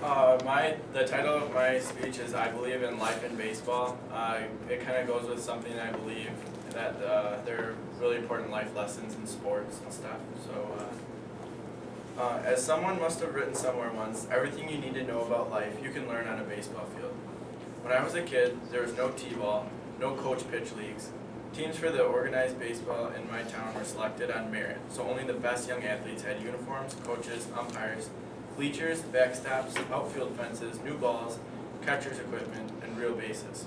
The title of my speech is "I Believe in Life in Baseball." It kind of goes with something I believe that there are really important life lessons in sports and stuff. As someone must have written somewhere once, everything you need to know about life you can learn on a baseball field. When I was a kid, there was no t-ball, no coach pitch leagues. Teams for the organized baseball in my town were selected on merit, so only the best young athletes had uniforms, coaches, umpires, bleachers, backstops, outfield fences, new balls, catcher's equipment, and real bases.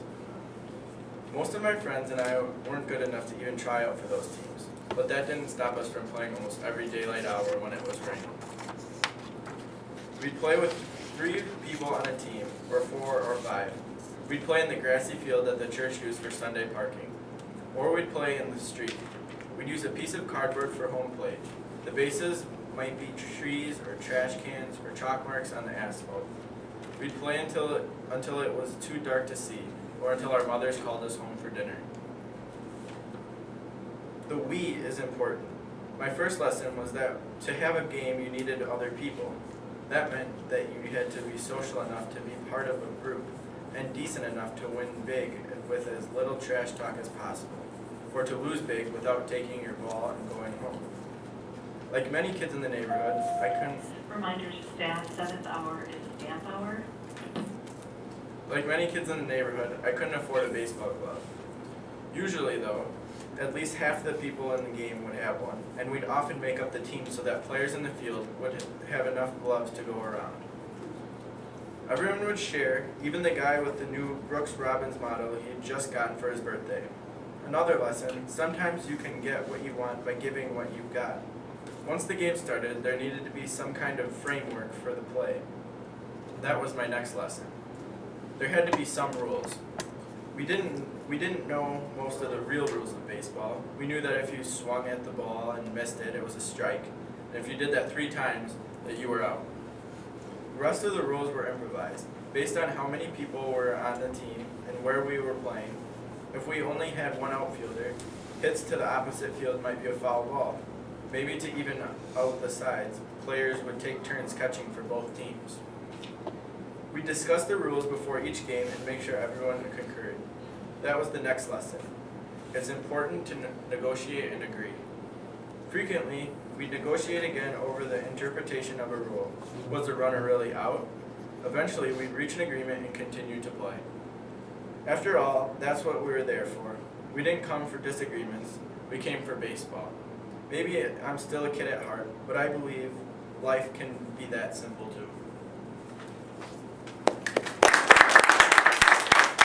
Most of my friends and I weren't good enough to even try out for those teams, but that didn't stop us from playing almost every daylight hour when it was raining. We'd play with 3 people on a team, or 4 or 5. We'd play in the grassy field that the church used for Sunday parking, or we'd play in the street. We'd use a piece of cardboard for home plate. The bases might be trees or trash cans or chalk marks on the asphalt. We'd play until it was too dark to see, or until our mothers called us home for dinner. The we is important. My first lesson was that to have a game you needed other people. That meant that you had to be social enough to be part of a group, and decent enough to win big with as little trash talk as possible, or to lose big without taking your ball and going home. Like many kids in the neighborhood, I couldn't. Reminder to staff, 7th hour is dance hour. Like many kids in the neighborhood, I couldn't afford a baseball glove. Usually, though, at least half the people in the game would have one, and we'd often make up the team so that players in the field would have enough gloves to go around. Everyone would share, even the guy with the new Brooks Robbins model he had just gotten for his birthday. Another lesson, sometimes you can get what you want by giving what you've got. Once the game started, there needed to be some kind of framework for the play. That was my next lesson. There had to be some rules. We didn't know most of the real rules of baseball. We knew that if you swung at the ball and missed it, it was a strike. And if you did that 3 times, that you were out. The rest of the rules were improvised, based on how many people were on the team and where we were playing. If we only had one outfielder, hits to the opposite field might be a foul ball. Maybe to even out the sides, players would take turns catching for both teams. We discussed the rules before each game and make sure everyone concurred. That was the next lesson. It's important to negotiate and agree. Frequently, we negotiate again over the interpretation of a rule. Was the runner really out? Eventually, we'd reach an agreement and continue to play. After all, that's what we were there for. We didn't come for disagreements. We came for baseball. Maybe I'm still a kid at heart, but I believe life can be that simple too.